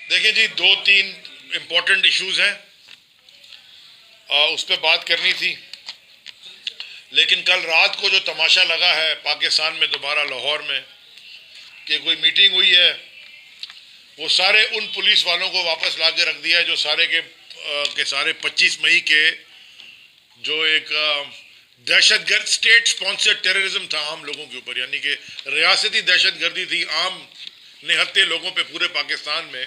देखिए जी, दो तीन इम्पोर्टेंट इश्यूज हैं, उस पर बात करनी थी। लेकिन कल रात को जो तमाशा लगा है पाकिस्तान में दोबारा लाहौर में कि कोई मीटिंग हुई है, वो सारे उन पुलिस वालों को वापस ला के रख दिया है जो सारे के सारे 25 मई के जो एक दहशतगर्द स्टेट स्पॉन्सर्ड टेररिज्म था आम लोगों के ऊपर, यानी कि रियासती दहशतगर्दी थी आम निहत्ते लोगों पे पूरे पाकिस्तान में,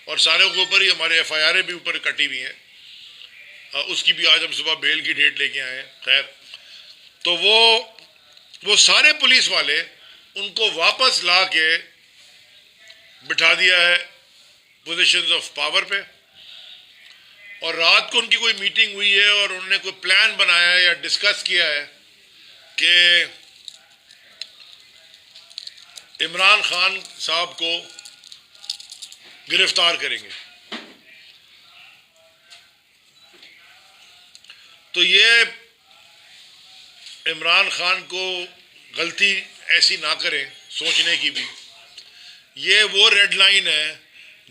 और सारे के ऊपर ही हमारे एफआईआर भी ऊपर कटी हुई हैं। उसकी भी आज हम सुबह बेल की डेट लेके आए हैं। खैर, तो वो सारे पुलिस वाले उनको वापस ला के बिठा दिया है पोजीशंस ऑफ पावर पे, और रात को उनकी कोई मीटिंग हुई है और उन्होंने कोई प्लान बनाया है या डिस्कस किया है कि इमरान खान साहब को गिरफ्तार करेंगे। तो ये इमरान खान को गलती ऐसी ना करें सोचने की भी, ये वो रेड लाइन है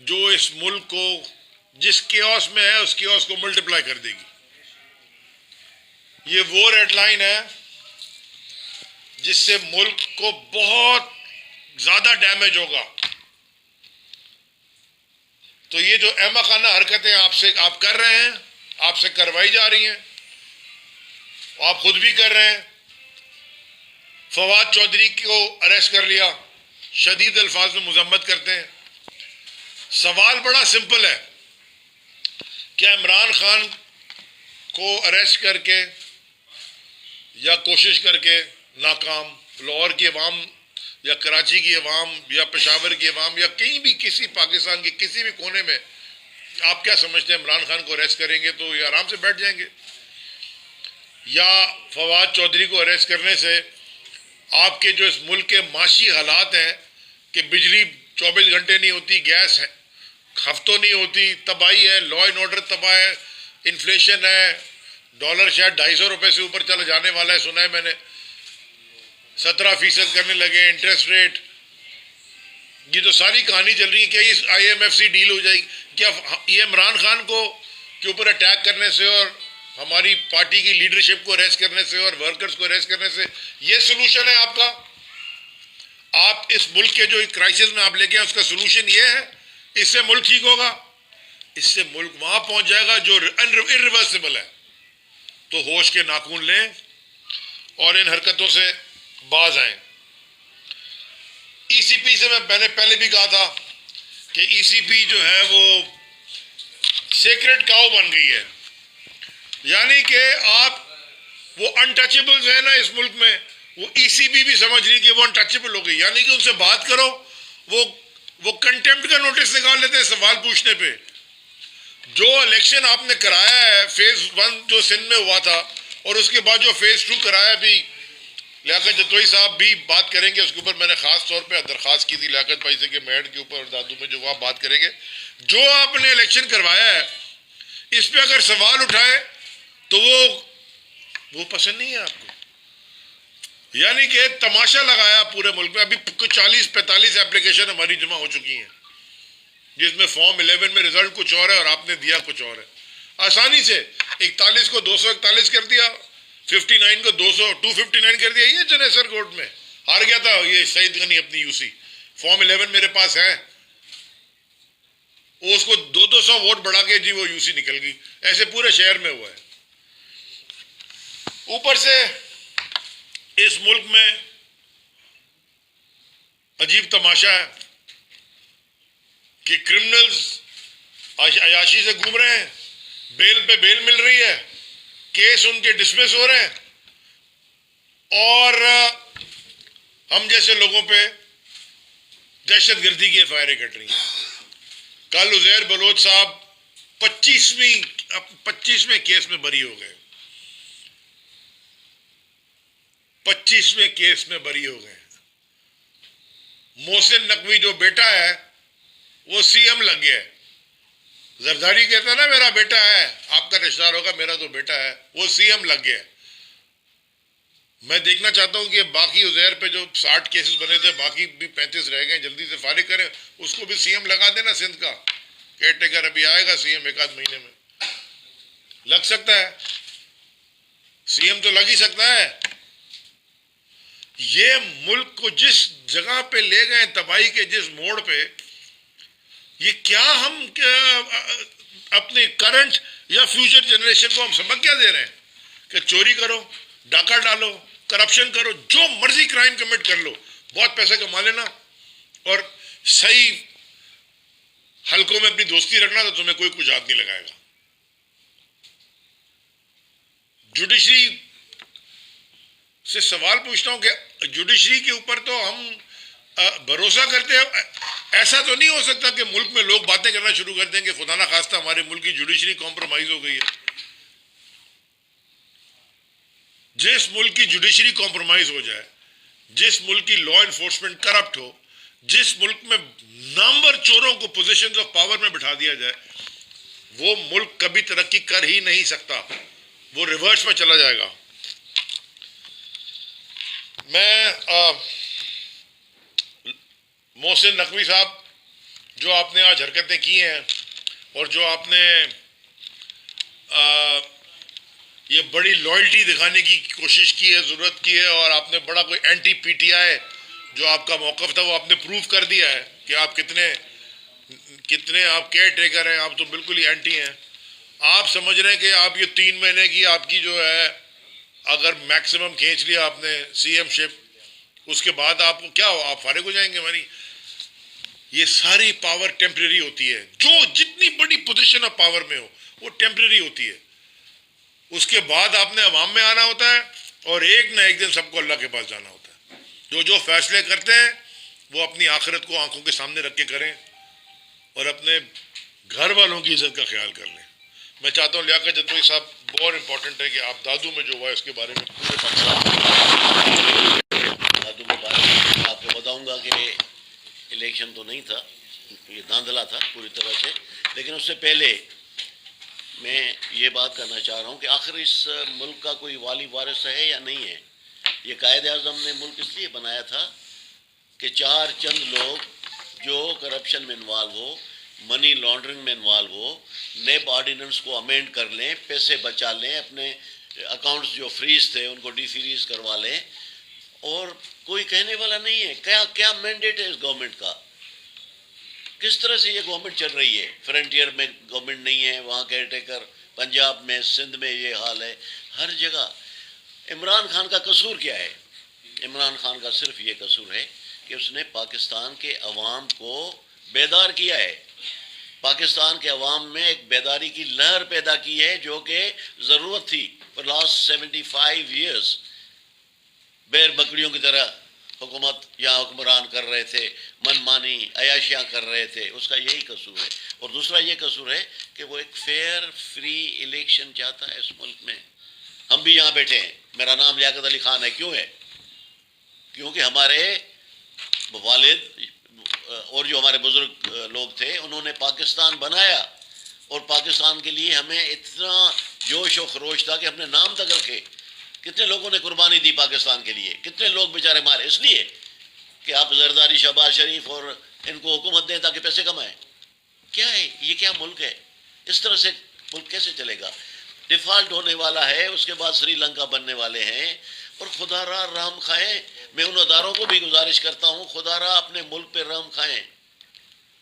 जो इस मुल्क को जिस केओस में है उस केओस को मल्टीप्लाई कर देगी। ये वो रेड लाइन है जिससे मुल्क को बहुत ज्यादा डैमेज होगा। तो ये जो अहमकाना हरकतें आप कर रहे हैं, आपसे करवाई जा रही हैं, आप खुद भी कर रहे हैं। फवाद चौधरी को अरेस्ट कर लिया, शदीद अल्फाज में मजम्मत करते हैं। सवाल बड़ा सिंपल है, क्या इमरान खान को अरेस्ट करके या कोशिश करके नाकाम लाहौर की अवाम या कराची की अवाम या पेशावर की अवाम या कहीं भी किसी पाकिस्तान के किसी भी कोने में आप क्या समझते हैं इमरान खान को अरेस्ट करेंगे तो ये आराम से बैठ जाएंगे? या फवाद चौधरी को अरेस्ट करने से आपके जो इस मुल्क के माशी हालात हैं कि बिजली 24 घंटे नहीं होती, गैस है हफ्तों नहीं होती, तबाही है, लॉ एंड ऑर्डर तबाह है, इन्फ्लेशन है, डॉलर शायद 250 रुपए से ऊपर चला जाने वाला है, सुना है मैंने, 17% करने लगे इंटरेस्ट रेट। ये तो सारी कहानी चल रही है। क्या इस IMF से डील हो जाएगी? क्या ये इमरान खान को के ऊपर अटैक करने से और हमारी पार्टी की लीडरशिप को अरेस्ट करने से और वर्कर्स को अरेस्ट करने से ये सोल्यूशन है आपका? आप इस मुल्क के जो क्राइसिस में आप लेके आए उसका सोल्यूशन ये है इससे मुल्क ठीक होगा? इससे मुल्क वहां पहुंच जाएगा जो इरिवर्सिबल है। तो होश के नाखून लें और इन हरकतों से बाज आए। ECP से मैंने पहले भी कहा था कि ECP जो है वो सेक्रेट काउ बन गई है, यानी कि आप वो अनटचेबल्स है ना इस मुल्क में, वो ECP भी समझ रही कि वो अनटचेबल हो गई, यानी कि उनसे बात करो वो कंटेम्प्ट का नोटिस निकाल लेते हैं सवाल पूछने पे। जो इलेक्शन आपने कराया है फेज 1 जो सिंध में हुआ था और उसके बाद जो फेज 2 कराया, भी लियाकत जतोई साहब भी बात करेंगे उसके ऊपर, मैंने खास तौर पे दरखास्त की थी लियाकत भाई से कि मेड के ऊपर और दादू में जो आप बात करेंगे, जो आपने इलेक्शन करवाया है इस पे अगर सवाल उठाए तो वो पसंद नहीं है आपको। यानी कि तमाशा लगाया पूरे मुल्क में। अभी 40-45 एप्लीकेशन हमारी जमा हो चुकी हैं जिसमें फॉर्म 11 में रिजल्ट कुछ और है और आपने दिया कुछ और है। आसानी से 41 को 241 कर दिया, 59 को 259 कर दिया। ये चनेसर कोर्ट में हार गया था ये सईद गनी अपनी UC। फॉर्म 11 मेरे पास है, वो उसको 200 वोट बढ़ा के जी वो UC निकल गई। ऐसे पूरे शहर में हुआ है। ऊपर से इस मुल्क में अजीब तमाशा है कि क्रिमिनल्स अयाशी से घूम रहे हैं, बेल पे बेल मिल रही है, केस उनके डिसमिस हो रहे हैं और हम जैसे लोगों पे दहशतगर्दी की FIR कट रही हैं। कल उजैर बलोच साहब 25वें केस में बरी हो गए, 25वें केस में बरी हो गए। मोहसिन नकवी जो बेटा है वो CM लग गया है। जरदारी कहता है ना मेरा बेटा है, आपका रिश्तेदार होगा, मेरा तो बेटा है, वो CM लग गया है। मैं देखना चाहता हूं कि बाकी उजैर पे जो 60 केसेस बने थे, बाकी भी 35 रह गए, जल्दी से फारिग करें, उसको भी CM लगा देना सिंध का। केयर टेकर अभी आएगा सीएम एक आध महीने में, लग सकता है, सीएम तो लग ही सकता है। ये मुल्क को जिस जगह पे ले गए, तबाही के जिस मोड़ पे, ये क्या हम अपने करंट या फ्यूचर जनरेशन को हम सबक क्या दे रहे हैं कि चोरी करो, डाका डालो, करप्शन करो, जो मर्जी क्राइम कमिट कर लो, बहुत पैसा कमा लेना और सही हलकों में अपनी दोस्ती रखना, तो तुम्हें कोई कुछ हाथ नहीं लगाएगा। जुडिशरी से सवाल पूछता हूं कि जुडिशरी के ऊपर तो हम भरोसा करते हैं, ऐसा तो नहीं हो सकता कि मुल्क में लोग बातें करना शुरू कर देंगे खुदा ना खास्ता हमारे मुल्क की जुडिशरी कॉम्प्रोमाइज हो गई है। जिस मुल्क की जुडिशरी कॉम्प्रोमाइज हो जाए, जिस मुल्क की लॉ एनफोर्समेंट करप्ट हो, जिस मुल्क में नामवर चोरों को पोजीशंस ऑफ पावर में बिठा दिया जाए, वो मुल्क कभी तरक्की कर ही नहीं सकता, वो रिवर्स में चला जाएगा। मैं मोहसिन नकवी साहब, जो आपने आज हरकतें की हैं और जो आपने ये बड़ी लॉयल्टी दिखाने की कोशिश की है, ज़रूरत की है, और आपने बड़ा कोई एंटी पीटीआई जो आपका मौक़िफ़ था वो आपने प्रूव कर दिया है कि आप कितने आप केयर टेकर हैं, आप तो बिल्कुल ही एंटी हैं। आप समझ रहे हैं कि आप ये 3 महीने की आपकी जो है, अगर मैक्सिमम खींच लिया आपने सीएम शिप, उसके बाद आपको क्या हो, आप फारिग हो जाएंगे हमारी। ये सारी पावर टेम्परेरी होती है, जो जितनी बड़ी पोजीशन ऑफ पावर में हो वो टेम्परेरी होती है। उसके बाद आपने अवाम में आना होता है और एक ना एक दिन सबको अल्लाह के पास जाना होता है। जो फैसले करते हैं वो अपनी आखिरत को आंखों के सामने रख के करें और अपने घर वालों की इज्जत का ख्याल कर लें। मैं चाहता हूँ लियाकत जतोई साहब, बहुत इंपॉर्टेंट है कि आप दादू में जो हुआ इसके बारे में पूरे दादू के बारे में आपको बताऊंगा कि इलेक्शन तो नहीं था, ये धांधला था पूरी तरह से। लेकिन उससे पहले मैं ये बात करना चाह रहा हूँ कि आखिर इस मुल्क का कोई वाली वारिस है या नहीं है। ये कायदे आज़म ने मुल्क इसलिए बनाया था कि 4 चंद लोग जो करप्शन में इन्वॉल्व हो, मनी लॉन्ड्रिंग में इन्वॉल्व हो, नेब ऑर्डिनेंस को अमेंड कर लें, पैसे बचा लें, अपने अकाउंट्स जो फ्रीज थे उनको डीफ्रीज करवा लें, और कोई कहने वाला नहीं है। क्या क्या मैंडेट है इस गवर्नमेंट का, किस तरह से ये गवर्नमेंट चल रही है। फ्रंटियर में गवर्नमेंट नहीं है, वहाँ केयर टेकर, पंजाब में, सिंध में ये हाल है, हर जगह। इमरान खान का कसूर क्या है? इमरान खान का सिर्फ ये कसूर है कि उसने पाकिस्तान के अवाम को बेदार किया है। पाकिस्तान के अवाम में एक बेदारी की लहर पैदा की है जो कि ज़रूरत थी। फॉर लास्ट 75 ईयर्स बैर बकरियों की तरह हुकूमत या हुक्मरान कर रहे थे, मनमानी अयाशियाँ कर रहे थे, उसका यही कसूर है। और दूसरा ये कसूर है कि वो एक फेयर फ्री इलेक्शन चाहता है इस मुल्क में। हम भी यहाँ बैठे हैं, मेरा नाम लियाकत अली खान है। क्यों है? क्योंकि हमारे वालिद और जो हमारे बुजुर्ग लोग थे उन्होंने पाकिस्तान बनाया, और पाकिस्तान के लिए हमें इतना जोश और खरोश था कि हमने नाम तक रखे। कितने लोगों ने कुर्बानी दी पाकिस्तान के लिए, कितने लोग बेचारे मारे इसलिए कि आप जरदारी, शहबाज शरीफ और इनको हुकूमत दें ताकि पैसे कमाएं। क्या है ये? क्या मुल्क है? इस तरह से मुल्क कैसे चलेगा? डिफ़ॉल्ट होने वाला है, उसके बाद श्रीलंका बनने वाले हैं। और खुदारा रहम खाएं। मैं उन अदारों को भी गुजारिश करता हूँ, खुदारा अपने मुल्क पे रहम खाएं।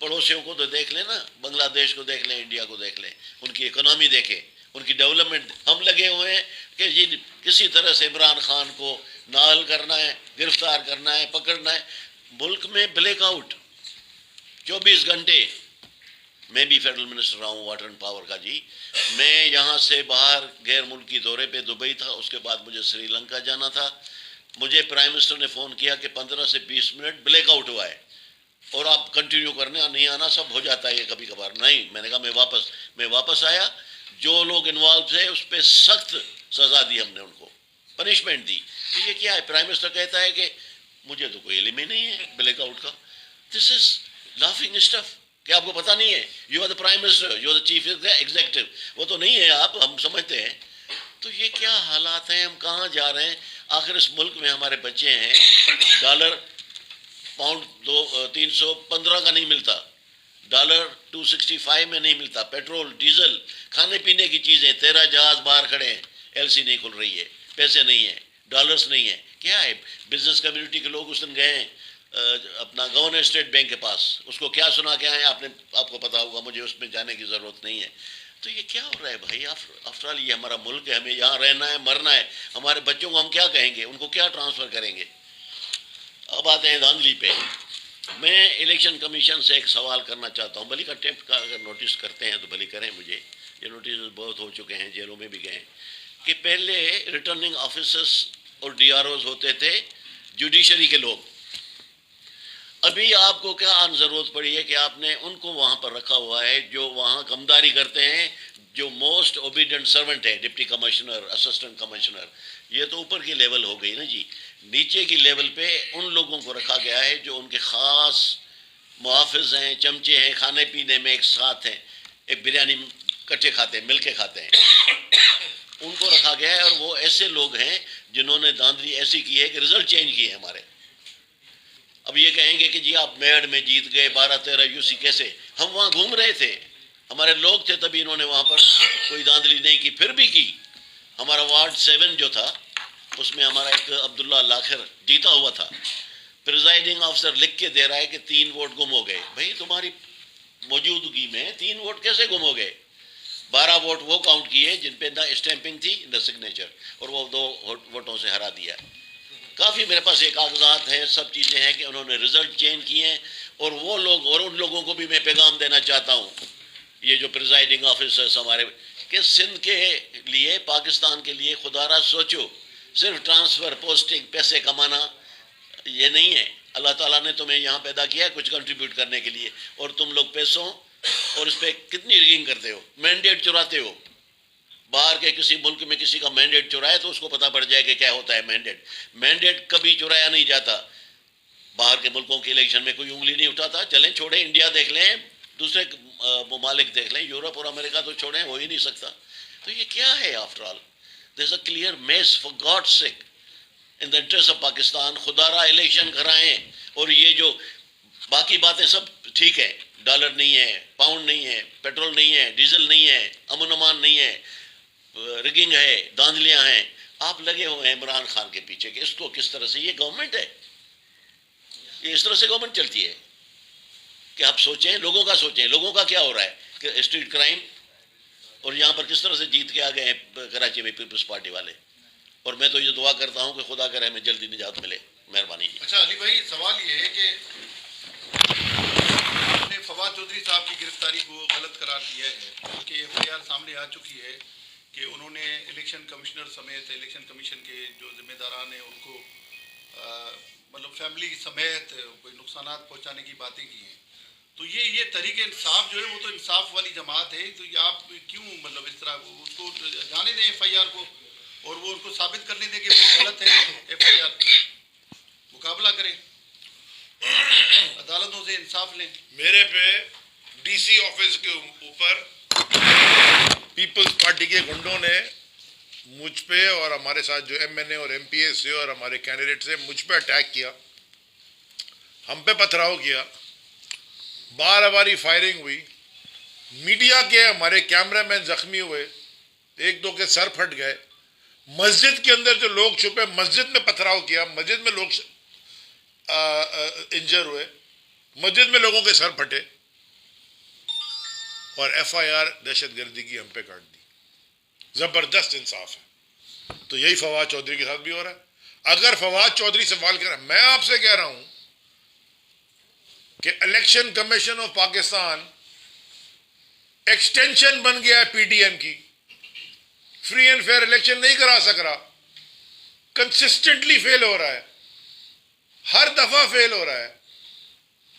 पड़ोसियों को तो देख लें ना, बांग्लादेश को देख लें, इंडिया को देख लें, उनकी इकोनॉमी देखें, उनकी डेवलपमेंट। हम लगे हुए हैं कि जी किसी तरह से इमरान खान को नाअहल करना है, गिरफ्तार करना है, पकड़ना है। मुल्क में ब्लैकआउट 24 घंटे। मैं भी फेडरल मिनिस्टर रहा हूँ वाटर एंड पावर का जी। मैं यहाँ से बाहर गैर मुल्की दौरे पे दुबई था, उसके बाद मुझे श्रीलंका जाना था। मुझे प्राइम मिनिस्टर ने फ़ोन किया कि 15 से 20 मिनट ब्लैकआउट हुआ है और आप कंटिन्यू करने, नहीं आना, सब हो जाता है ये कभी कभार। नहीं, मैंने कहा मैं वापस आया। जो लोग इन्वॉल्व थे उस पर सख्त सज़ा दी हमने, उनको पनिशमेंट दी। तो ये क्या है? प्राइम मिनिस्टर कहता है कि मुझे तो कोई इल्म ही नहीं है ब्लैकआउट का। This is laughing stuff. क्या आपको पता नहीं है? You are the prime minister, you are the chief executive. वो तो नहीं है आप, हम समझते हैं। तो ये क्या हालात हैं? हम कहाँ जा रहे हैं? आखिर इस मुल्क में हमारे बच्चे हैं, डॉलर पाउंड 315 का नहीं मिलता, डॉलर 265 में नहीं मिलता, पेट्रोल डीजल खाने पीने की चीज़ें, 13 जहाज बाहर खड़े हैं, एलसी नहीं खुल रही है, पैसे नहीं है, डॉलर्स नहीं है, क्या है? बिजनेस कम्युनिटी के लोग उस दिन गए अपना गवर्नर स्टेट बैंक के पास, उसको क्या सुना के आए आपको पता होगा, मुझे उसमें जाने की ज़रूरत नहीं है। तो ये क्या हो रहा है भाई? आफ्टर ऑल ये हमारा मुल्क है, हमें यहाँ रहना है, मरना है, हमारे बच्चों को हम क्या कहेंगे, उनको क्या ट्रांसफ़र करेंगे? अब आते हैं धांधली पे। मैं इलेक्शन कमीशन से एक सवाल करना चाहता हूँ, भली का टेप का अगर नोटिस करते हैं तो भली करें, मुझे ये नोटिस बहुत हो चुके हैं, जेलों में भी गए, कि पहले रिटर्निंग ऑफिसर्स और डीआरओज होते थे जुडिशरी के लोग। अभी आपको क्या ज़रूरत पड़ी है कि आपने उनको वहाँ पर रखा हुआ है जो वहाँ कमदारी करते हैं, जो मोस्ट ओबीडियंट सर्वेंट है, डिप्टी कमिश्नर, असिस्टेंट कमिश्नर, ये तो ऊपर की लेवल हो गई ना जी। नीचे की लेवल पे उन लोगों को रखा गया है जो उनके ख़ास मुहाफ़िज़ हैं, चमचे हैं, खाने पीने में एक साथ हैं, एक बिरयानी इकट्ठे खाते हैं, मिल के खाते हैं, उनको रखा गया है। और वो ऐसे लोग हैं जिन्होंने धांधली ऐसी की है कि रिजल्ट चेंज किए हैं हमारे। अब ये कहेंगे कि जी आप मेड़ में जीत गए 12-13 यूसी, कैसे? हम वहाँ घूम रहे थे, हमारे लोग थे, तभी इन्होंने वहाँ पर कोई धांधली नहीं की, फिर भी की। हमारा वार्ड 7 जो था उसमें हमारा एक अब्दुल्ला लाखिर जीता हुआ था, प्रिजाइडिंग ऑफिसर लिख के दे रहा है कि 3 वोट गुम हो गए। भाई तुम्हारी मौजूदगी में 3 वोट कैसे गुम हो गए? 12 वोट वो काउंट किए जिन पे न स्टैंपिंग थी न सिग्नेचर, और वो 2 वोटों से हरा दिया। काफ़ी मेरे पास एक कागजात हैं, सब चीज़ें हैं कि उन्होंने रिजल्ट चेंज किए हैं। और वो लोग और उन लोगों को भी मैं पैगाम देना चाहता हूँ, ये जो प्रिजाइडिंग ऑफिसर्स हमारे, कि सिंध के लिए, पाकिस्तान के लिए खुदारा सोचो। सिर्फ ट्रांसफ़र, पोस्टिंग, पैसे कमाना ये नहीं है। अल्लाह ताला ने तुम्हें यहाँ पैदा किया है कुछ कंट्रीब्यूट करने के लिए, और तुम लोग पैसों और इस पर कितनी रिगिंग करते हो, मैंडेट चुराते हो। बाहर के किसी मुल्क में किसी का मैंडेट चुराए तो उसको पता पड़ जाए कि क्या होता है मैंडेट। मैंडेट कभी चुराया नहीं जाता। बाहर के मुल्कों के इलेक्शन में कोई उंगली नहीं उठाता। चलें छोड़ें, इंडिया देख लें, दूसरे ममालिक देख लें, यूरोप और अमेरिका तो छोड़ें, हो ही नहीं सकता। तो ये क्या है? After all there is a clear mess, for God's sake, in the interest of Pakistan खुदारा इलेक्शन कराएं। और ये जो बाकी बातें सब ठीक है, डॉलर नहीं है, पाउंड नहीं है, पेट्रोल नहीं है, डीजल नहीं है, अमन अमान नहीं है, रिगिंग है, धांधलियां हैं, आप लगे हुए हैं इमरान खान के पीछे कि इसको किस तरह से, ये गवर्नमेंट है, ये इस तरह से गवर्नमेंट चलती है कि आप सोचें, लोगों का सोचें, लोगों का क्या हो रहा है कि स्ट्रीट क्राइम, और यहाँ पर किस तरह से जीत के आ गए हैं कराची में पीपल्स पार्टी वाले। और मैं तो ये दुआ करता हूँ कि खुदा करे हमें जल्दी निजात मिले। मेहरबानी जी। अच्छा अली भाई, सवाल ये है कि आपने फवाद चौधरी साहब की गिरफ्तारी को गलत करार दिया है, बल्कि एफआईआर सामने आ चुकी है कि उन्होंने इलेक्शन कमिश्नर समेत इलेक्शन कमीशन के जो जिम्मेदारान हैं उनको मतलब फैमिली समेत कोई नुकसानात पहुंचाने की बातें की हैं। तो ये तरीके इंसाफ जो है वो तो इंसाफ वाली जमात है, तो आप क्यों मतलब इस तरह उसको जाने दें एफआईआर को, और वो उनको साबित करने दें कि वो गलत है, एफआईआर मुकाबला करें, अदालतों से इंसाफ लें। मेरे पे डीसी ऑफिस के ऊपर पीपल्स पार्टी के गुंडों ने मुझ पे और हमारे साथ जो एमएनए और एमपीए से और हमारे कैंडिडेट से मुझ पे अटैक किया, हम पे पथराव किया, बार-बार फायरिंग हुई, मीडिया के हमारे कैमरामैन जख्मी हुए, 1-2 के सर फट गए, मस्जिद के अंदर जो लोग छुपे मस्जिद में पथराव किया, मस्जिद में लोग इंजर हुए, मस्जिद में लोगों के सर फटे, और एफआईआर दहशतगर्दी की हम पे काट दी। जबरदस्त इंसाफ है। तो यही फवाद चौधरी के साथ भी हो रहा है। अगर फवाद चौधरी सवाल कर रहा है, मैं आपसे कह रहा हूं कि election commission of Pakistan extension बन गया है पीडीएम की, फ्री एंड फेयर इलेक्शन नहीं करा सक रहा, कंसिस्टेंटली फेल हो रहा है, हर दफा फेल हो रहा है।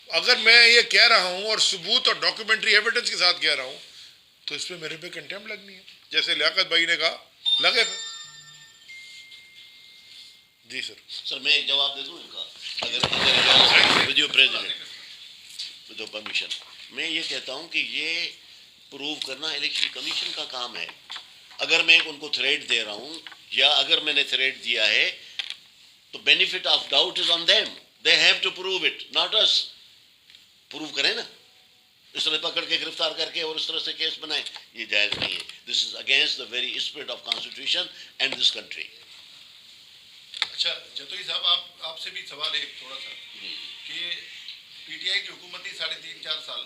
अगर मैं ये कह रहा हूं और सबूत और डॉक्यूमेंट्री एविडेंस के साथ कह रहा हूं तो इस पे मेरे पे कंटेम्प्ट लगनी है, जैसे लियाकत भाई ने कहा, लगे पे। जी सर मैं एक जवाब दे दूं इनका, अगर with your president, with your permission. मैं ये कहता हूं कि ये प्रूव करना इलेक्शन कमीशन का काम है। अगर मैं उनको थ्रेट दे रहा हूं या अगर मैंने थ्रेट दिया है तो benefit of doubt is on them, they have to prove it, not us. Prove करें ना, इस तरह पकड़ के गिरफ्तार करके और इस तरह से केस बनाए, ये जायज़ नहीं है। This is against the very spirit of constitution and this country. अच्छा जतोई साहब, आपसे भी सवाल है थोड़ा सा कि पीटीआई की हुकूमत थी 3.5-4 साल,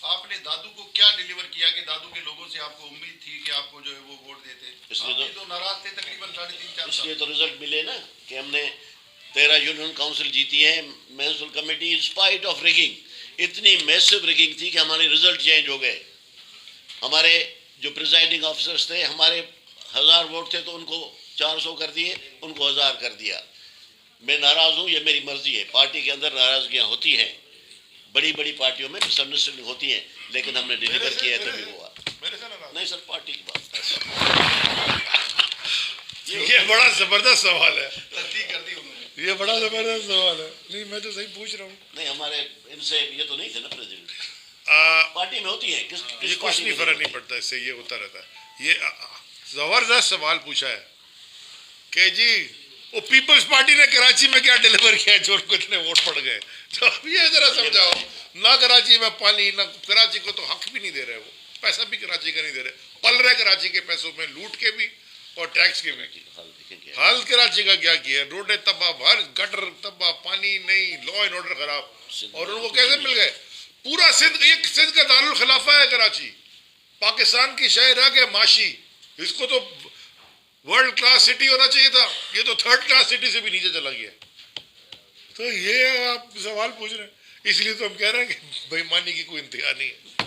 आपने दादू को क्या डिलीवर किया कि दादू के लोगों से आपको उम्मीद थी कि आपको जो है वो वोट देते? इसलिए तो नाराज थे तकरीबन 3.5-4 इसलिए साल। तो रिजल्ट मिले ना कि हमने 13 यूनियन काउंसिल जीती है, municipal committee, in spite of rigging. इतनी मैसिव रिगिंग थी कि हमारे रिजल्ट चेंज हो गए। हमारे जो प्रिजाइडिंग ऑफिसर्स थे, हमारे 1000 वोट थे तो उनको 400 कर दिए, उनको 1000 कर दिया। मैं नाराज हूँ, ये मेरी मर्जी है। पार्टी के अंदर नाराजगियाँ होती हैं, बड़ी बड़ी पार्टियों में मिसअंडरस्टैंडिंग होती है, लेकिन हमने डिलीवर किया है तभी हुआ। मेरे से नाराज नहीं सर, पार्टी की बात। ये बड़ा जबरदस्त सवाल है, तस्दीक कर दी उन्होंने। ये बड़ा जबरदस्त सवाल है। नहीं मैं तो सही पूछ रहा हूँ। नहीं, हमारे इनसे ये तो नहीं थे ना प्रेसिडेंट, पार्टी में होती है। किस ये कुछ पार्टी नहीं में फर्क नहीं पड़ता, इससे ये होता रहता है। ये जबरदस्त सवाल पूछा है कि जी वो पीपल्स पार्टी ने कराची में क्या डिलीवर किया जो उनको इतने वोट पड़ गए। तो अब ये जरा समझाओ ना, कराची में पानी ना, कराची को तो हक भी नहीं दे रहे, वो पैसा भी कराची का नहीं दे रहे, पल रहे कराची के पैसों में, लूट के भी और टैक्स के भी। हाल कराची का क्या किया, रोडें तबाह, हर गटर तबाह, पानी नहीं, लॉ एंड ऑर्डर खराब। और उनको कैसे मिल गए? पूरा सिंध, एक सिंध का दारुल खिलाफा है कराची, पाकिस्तान की शहर है के माशी, इसको तो वर्ल्ड क्लास सिटी होना चाहिए था, ये तो 3rd क्लास सिटी से भी नीचे चला गया। तो ये आप सवाल पूछ रहे हैं, इसलिए तो हम कह रहे हैं कि बेईमानी की कोई इंतहा नहीं है।